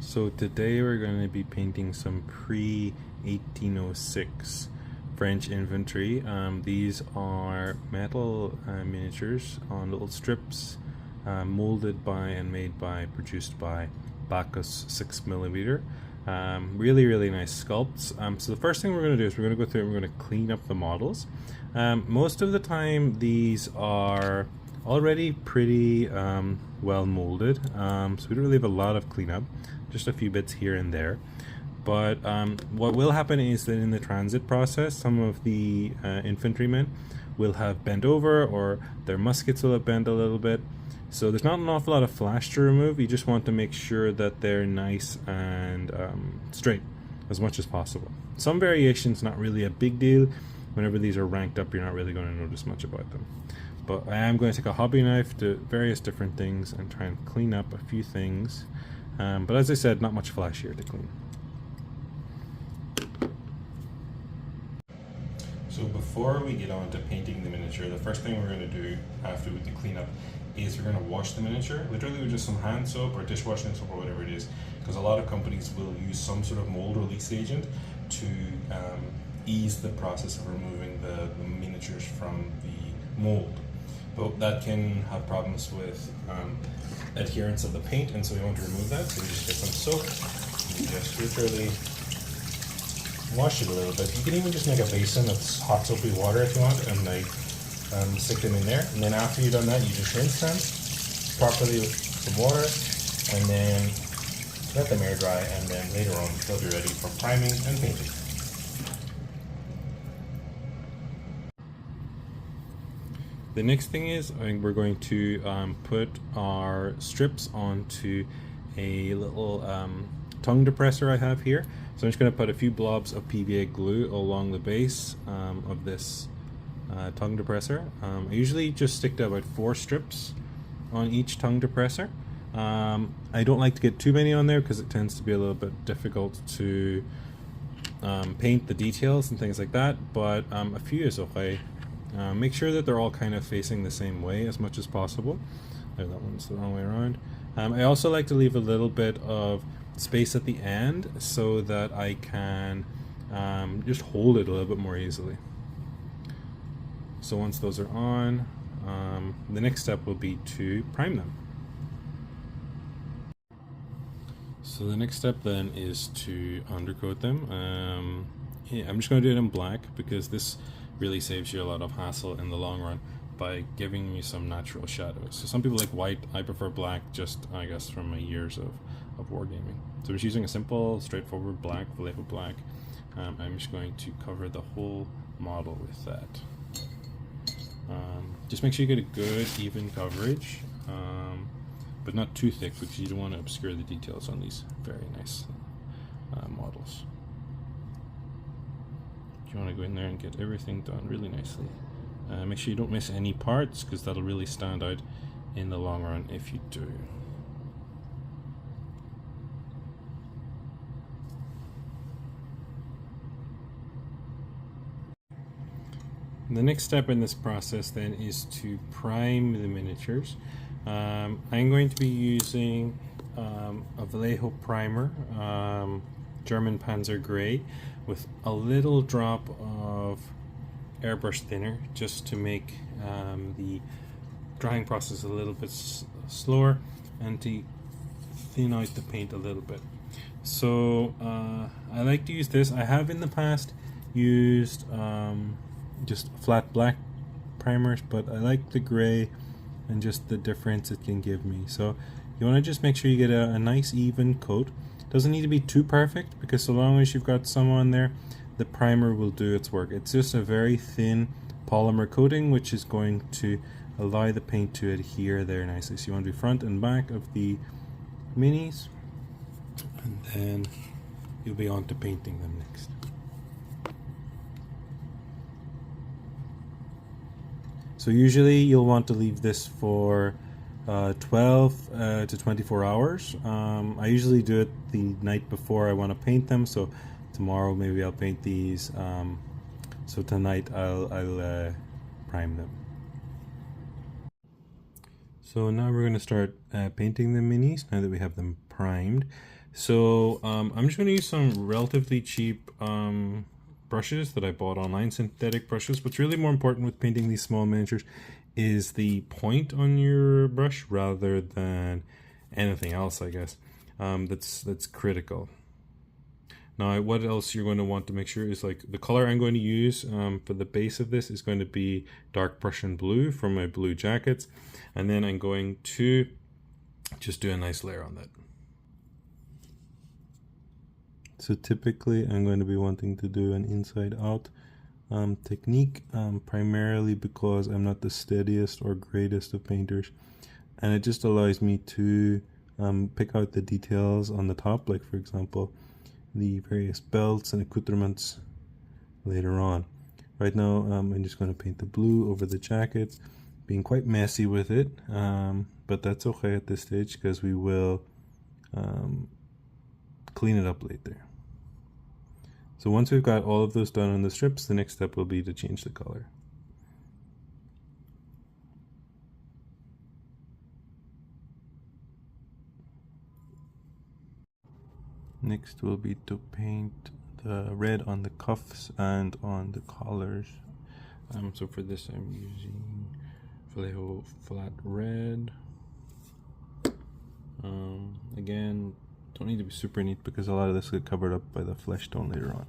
So today we're going to be painting some pre-1806 French infantry. These are metal miniatures on little strips, molded by and made by, produced by Baccus 6mm. Really nice sculpts. So the first thing we're going to do is we're going to go through and we're going to clean up the models. Most of the time these are already pretty well molded, so we don't really have a lot of cleanup, just a few bits here and there. But what will happen is that in the transit process, some of the infantrymen will have bent over, or their muskets will have bent a little bit. So there's not an awful lot of flash to remove. You just want to make sure that they're nice and straight as much as possible. Some variations, not really a big deal. Whenever these are ranked up, you're not really going to notice much about them. But I am going to take a hobby knife to various different things and try and clean up a few things. But as I said, not much flash here to clean. So before we get on to painting the miniature, the first thing we're going to do after the cleanup is we're going to wash the miniature, literally with just some hand soap or dishwashing soap or whatever it is, because a lot of companies will use some sort of mold release agent to ease the process of removing the miniatures from the mold. But that can have problems with adherence of the paint, and so we want to remove that. So we just get some soap, and we just literally wash it a little bit. You can even just make a basin of hot soapy water if you want, and like stick them in there. And then after you've done that, you just rinse them properly with some water, and then let them air dry, and then later on they'll be ready for priming and painting. The next thing is we're going to put our strips onto a little tongue depressor I have here. So I'm just going to put a few blobs of PVA glue along the base of this tongue depressor. I usually just stick to about 4 strips on each tongue depressor. I don't like to get too many on there because it tends to be a little bit difficult to paint the details and things like that, but a few is okay. Make sure that they're all kind of facing the same way as much as possible. Oh, that one's the wrong way around. I also like to leave a little bit of space at the end so that I can just hold it a little bit more easily. So once those are on, the next step will be to prime them. So the next step then is to undercoat them. Yeah, I'm just going to do it in black because this really saves you a lot of hassle in the long run by giving you some natural shadows. So some people like white, I prefer black, just I guess from my years of wargaming. So I'm just using a simple, straightforward black, Vallejo black. I'm just going to cover the whole model with that. Just make sure you get a good, even coverage, but not too thick because you don't want to obscure the details on these very nice models. You want to go in there and get everything done really nicely. Make sure you don't miss any parts because that'll really stand out in the long run if you do. The next step in this process then is to prime the miniatures. I'm going to be using a Vallejo primer, German Panzer Gray, with a little drop of airbrush thinner just to make the drying process a little bit slower and to thin out the paint a little bit. So I like to use this. I have in the past used just flat black primers, but I like the gray and just the difference it can give me. So you want to just make sure you get a nice even coat. Doesn't need to be too perfect because so long as you've got some on there, the primer will do its work. It's just a very thin polymer coating which is going to allow the paint to adhere there nicely. So you want to do front and back of the minis, and then you'll be on to painting them next. So usually you'll want to leave this for 12 to 24 hours. I usually do it the night before I want to paint them, so tomorrow maybe I'll paint these, so tonight I'll prime them. So now we're going to start painting the minis now that we have them primed. So I'm just going to use some relatively cheap brushes that I bought online, synthetic brushes. What's really more important with painting these small miniatures is the point on your brush rather than anything else, I guess. That's critical. Now, what else you're going to want to make sure is like the color I'm going to use for the base of this is going to be dark Prussian blue from my blue jackets. And then I'm going to just do a nice layer on that. So typically I'm going to be wanting to do an inside out technique, primarily because I'm not the steadiest or greatest of painters. And it just allows me to pick out the details on the top, like for example, the various belts and accoutrements later on. Right now I'm just going to paint the blue over the jackets, being quite messy with it, but that's okay at this stage because we will clean it up later. So once we've got all of those done on the strips, the next step will be to change the color. Next will be to paint the red on the cuffs and on the collars. So for this I'm using Vallejo flat red. Again, don't need to be super neat because a lot of this will get covered up by the flesh tone later on.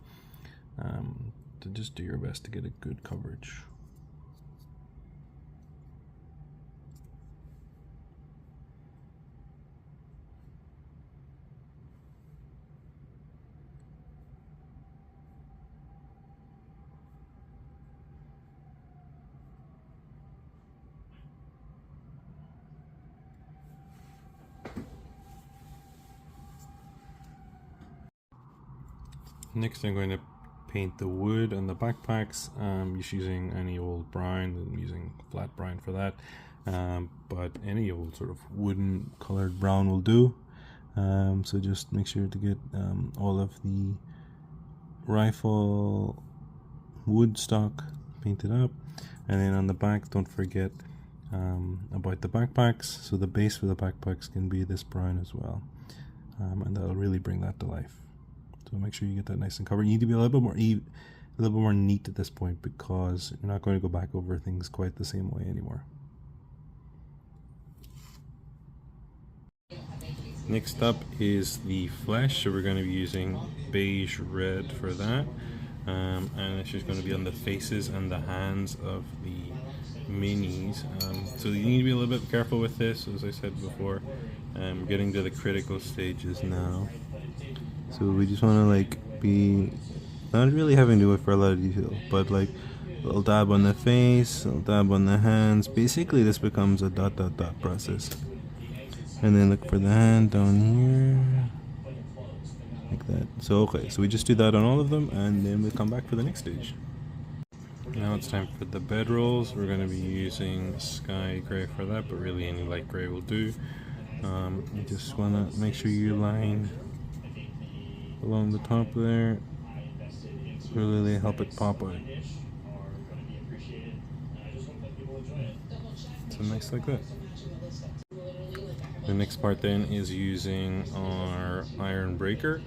So just do your best to get a good coverage. Next I'm going to paint the wood and the backpacks, just using any old brown. I'm using flat brown for that, but any old sort of wooden colored brown will do. So just make sure to get all of the rifle wood stock painted up, and then on the back don't forget about the backpacks. So the base for the backpacks can be this brown as well, and that'll really bring that to life. So make sure you get that nice and covered. You need to be a little bit more neat at this point because you're not going to go back over things quite the same way anymore. Next up is the flesh. So we're going to be using beige red for that, and it's just going to be on the faces and the hands of the minis. So you need to be a little bit careful with this, as I said before. Getting to the critical stages now. So we just want to like be not really having to do it for a lot of detail, but like a little dab on the face, a little dab on the hands. Basically this becomes a dot dot dot process. And then look for the hand down here, like that. So okay, so we just do that on all of them and then we'll come back for the next stage. Now it's time for the bedrolls. We're going to be using sky gray for that, but really any light gray will do. You just want to make sure you line along the top there, really help it pop out. So nice like that. The next part then is using our iron breaker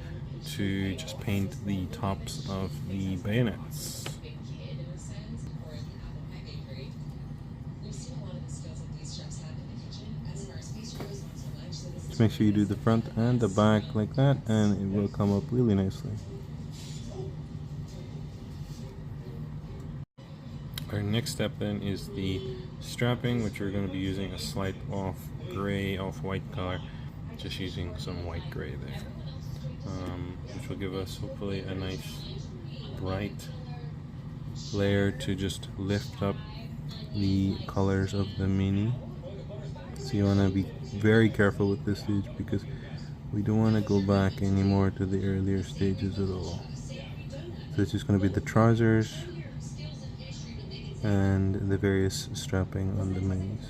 to just paint the tops of the bayonets. Just make sure you do the front and the back like that, and it will come up really nicely. Our next step then is the strapping, which we're going to be using a slight off gray, off white color, just using some white gray there, which will give us hopefully a nice bright layer to just lift up the colors of the mini. So you want to be very careful with this stage because we don't want to go back anymore to the earlier stages at all. So it's just going to be the trousers and the various strapping on the minis.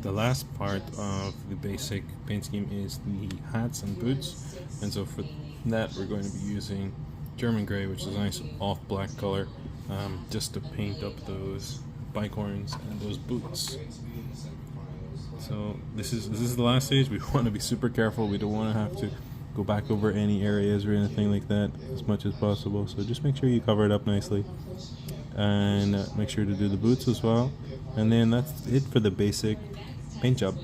The last part of the basic paint scheme is the hats and boots, and so for that we're going to be using German gray, which is a nice off black color, just to paint up those bicorns and those boots. So this is the last stage. We want to be super careful. We don't want to have to go back over any areas or anything like that as much as possible. So just make sure you cover it up nicely, and make sure to do the boots as well. And then that's it for the basic paint job.